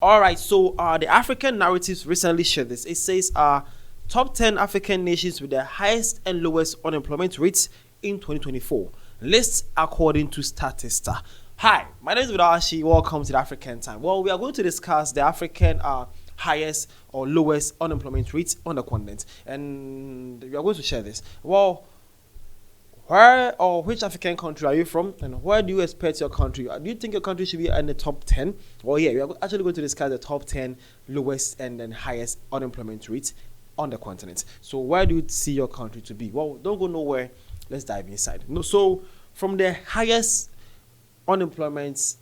All right, so the African Narratives recently shared this. It says top 10 African nations with the highest and lowest unemployment rates in 2024. Lists according to Statista. Hi, my name is Vidashi. Welcome to the African Time. Well, we are going to discuss the African highest or lowest unemployment rates on the continent, and we are going to share this. Well, where or which African country are you from, and where do you expect your country? Do you think your country should be in the top 10? Well, yeah, we are actually going to discuss the top 10 lowest and then highest unemployment rates on the continent. So, where do you see your country to be? Well, don't go nowhere. Let's dive inside. No, so from the highest unemployment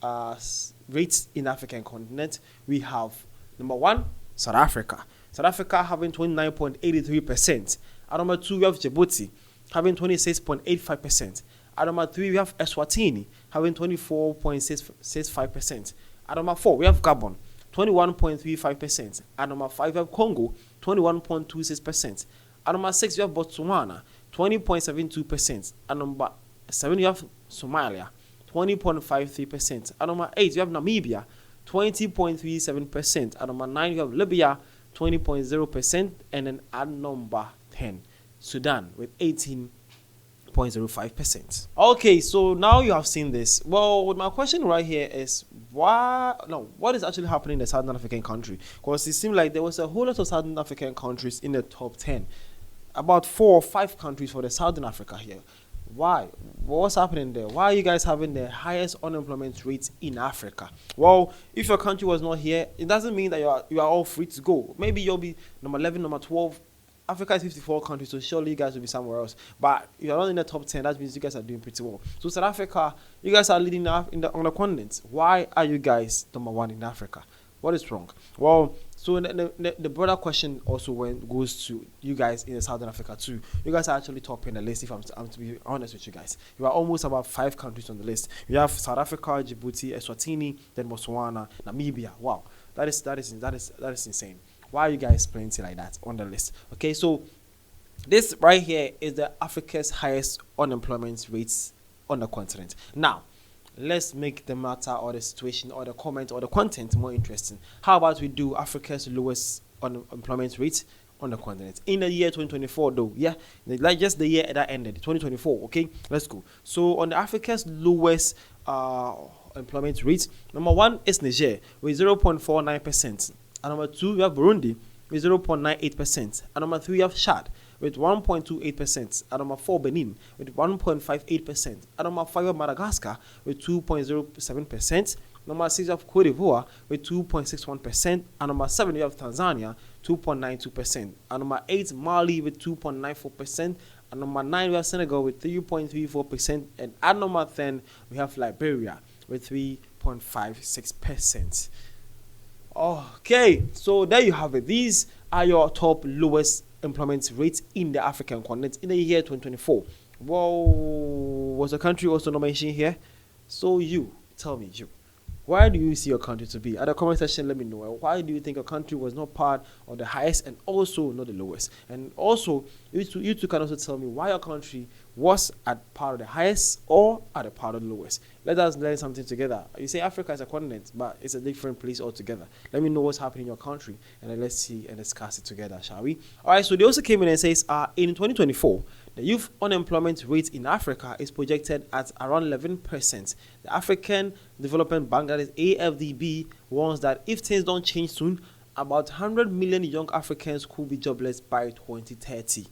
rates in African continent, we have number one, South Africa. South Africa having 29.83%. At number two, we have Djibouti having 26.85%. At number 3, we have Eswatini having 24.65%. At number 4, we have Gabon, 21.35%. At number 5, we have Congo, 21.26%. At number 6, we have Botswana, 20.72%. At number 7, we have Somalia, 20.53%. At number 8, we have Namibia, 20.37%. At number 9, we have Libya, 20.0%. And then at number 10, Sudan with 18.05%. Okay, so now you have seen this. Well, my question right here is what is actually happening in the Southern African country? Because it seemed like there was a whole lot of Southern African countries in the top 10. About 4 or 5 countries for the Southern Africa here. Why? What's happening there? Why are you guys having the highest unemployment rates in Africa? Well, if your country was not here, it doesn't mean that you are all free to go. Maybe you'll be number 11, number 12. Africa is 54 countries, so surely you guys will be somewhere else. But if you're not in the top 10, that means you guys are doing pretty well. So South Africa, you guys are leading on the continent. Why are you guys number 1 in Africa? What is wrong? Well, so the broader question also goes to you guys in Southern Africa too. You guys are actually topping the list. If I'm to be honest with you guys, you are almost about 5 countries on the list. You have South Africa, Djibouti, Eswatini, then Botswana, Namibia. Wow, that is insane. Why are you guys playing it like that on the list? Okay, so this right here is the Africa's highest unemployment rates on the continent. Now, let's make the matter or the situation or the comment or the content more interesting. How about we do Africa's lowest unemployment rate on the continent in the year 2024 though? Yeah, like just the year that ended, 2024. Okay, let's go. So on the Africa's lowest employment rate, number 1 is Niger with 0.49%. At number 2, we have Burundi with 0.98%. At number 3, we have Chad with 1.28%. At number 4, Benin with 1.58%. At number 5, we have Madagascar with 2.07%. Number 6, we have Cote d'Ivoire with 2.61%. At number 7, we have Tanzania, 2.92%. At number 8, Mali with 2.94%. At number 9, we have Senegal with 3.34%. And at number 10, we have Liberia with 3.56%. Okay, so there you have it. These are your top lowest employment rates in the African continent in the year 2024. Well, was the country also not mentioned here? So you, tell me, where do you see your country to be? At the comment section, let me know. Why do you think your country was not part of the highest and also not the lowest? And also, you two can also tell me why your country was at part of the highest or at a part of the lowest. Let us learn something together. You say Africa is a continent, but it's a different place altogether. Let me know what's happening in your country, and then let's see and discuss it together, shall we? All right, so they also came in and says, in 2024, the youth unemployment rate in Africa is projected at around 11%. The African Development Bank, that is AFDB, warns that if things don't change soon, about 100 million young Africans could be jobless by 2030.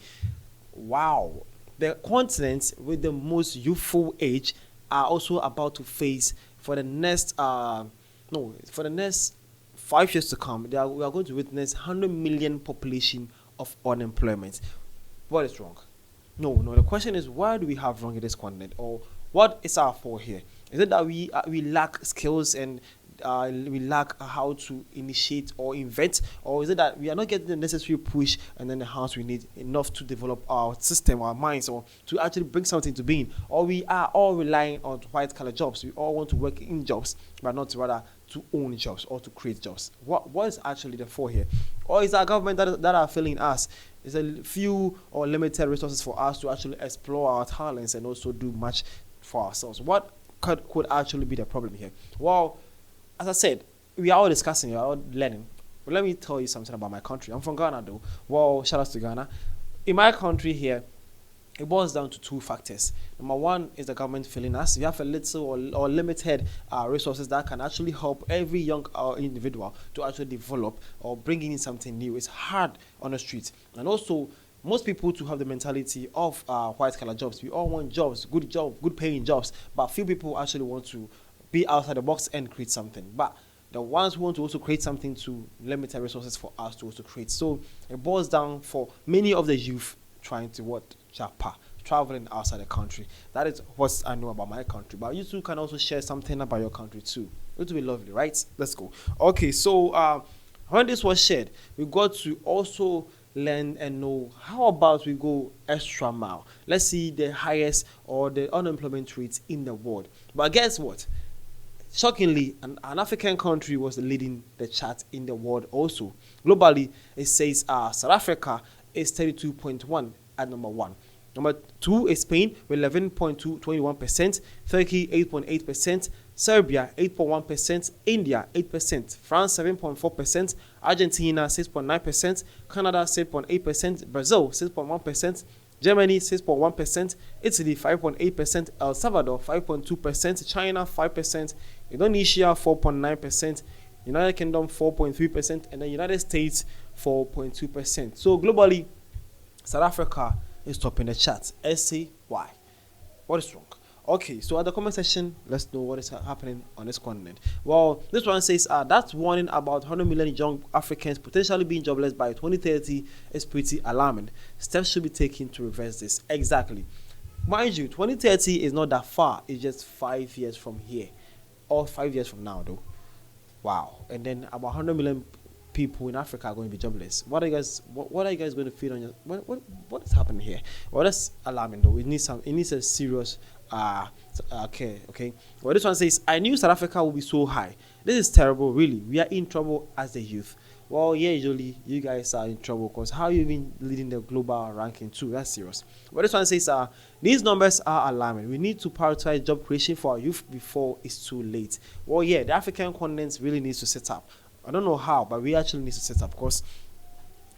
Wow. The continents with the most youthful age are also about to face for the next 5 years to come. We are going to witness 100 million population of unemployment. What is wrong? No. The question is, why do we have wrong in this continent, or what is our fault here? Is it that we lack skills and we lack how to initiate or invent, or is it that we are not getting the necessary push and then the house we need enough to develop our system, our minds, or to actually bring something to being? Or we are all relying on white-collar jobs. We all want to work in jobs, but not rather to own jobs or to create jobs. What is actually the fault here? Or is our government that are failing us? Is a few or limited resources for us to actually explore our talents and also do much for ourselves? What could actually be the problem here? Well, as I said, we are all discussing, we are all learning. But let me tell you something about my country. I'm from Ghana, though. Well, shout out to Ghana. In my country here, it boils down to two factors. Number one is the government failing us. We have a little or limited resources that can actually help every young individual to actually develop or bring in something new. It's hard on the street. And also, most people to have the mentality of white collar jobs. We all want jobs, good paying jobs, but few people actually want to be outside the box and create something. But the ones who want to also create something to limited resources for us to also create. So it boils down for many of the youth trying to what? Japa, traveling outside the country. That is what I know about my country. But you too can also share something about your country too. It would be lovely, right? Let's go. Okay, so when this was shared, we got to also learn and know how about we go extra mile. Let's see the highest or the unemployment rates in the world. But guess what? Shockingly, an African country was leading the chart in the world also. Globally, it says South Africa is 32.1 at number 1. Number 2 is Spain with 11.21%, Turkey 8.8%, Serbia 8.1%, India 8%, France 7.4%, Argentina 6.9%, Canada 6.8%, Brazil 6.1%, Germany 6.1%, Italy 5.8%, El Salvador 5.2%, China 5%, Indonesia 4.9%, United Kingdom 4.3%, and the United States 4.2%. So globally, South Africa is topping the charts. SCY. What is wrong? Okay, so at the comment section, let's know what is happening on this continent. Well, this one says that warning about 100 million young Africans potentially being jobless by 2030 is pretty alarming. Steps should be taken to reverse this. Exactly. Mind you, 2030 is not that far. It's just 5 years from here. Or 5 years from now, though. Wow. And then about 100 million people in Africa are going to be jobless. What are you guys going to feel on your what is happening here? Well, that's alarming though. It needs a serious okay. Well, this one says, I knew South Africa would be so high. This is terrible, really. We are in trouble as the youth. Well, yeah, usually you guys are in trouble because how you been leading the global ranking too? That's serious. Well, this one says these numbers are alarming. We need to prioritize job creation for our youth before it's too late. Well, yeah, the African continent really needs to set up. I don't know how, but we actually need to set up because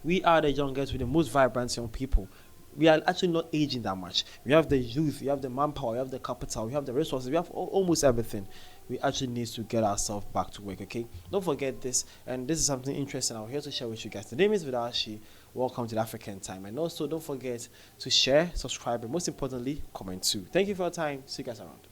we are the youngest with the most vibrant young people. We are actually not aging that much. We have the youth, we have the manpower, we have the capital, we have the resources, we have almost everything. We actually need to get ourselves back to work, okay? Don't forget this, and this is something interesting I'm here to share with you guys. The name is Vidashi. Welcome to the African Time. And also, don't forget to share, subscribe, and most importantly, comment too. Thank you for your time. See you guys around.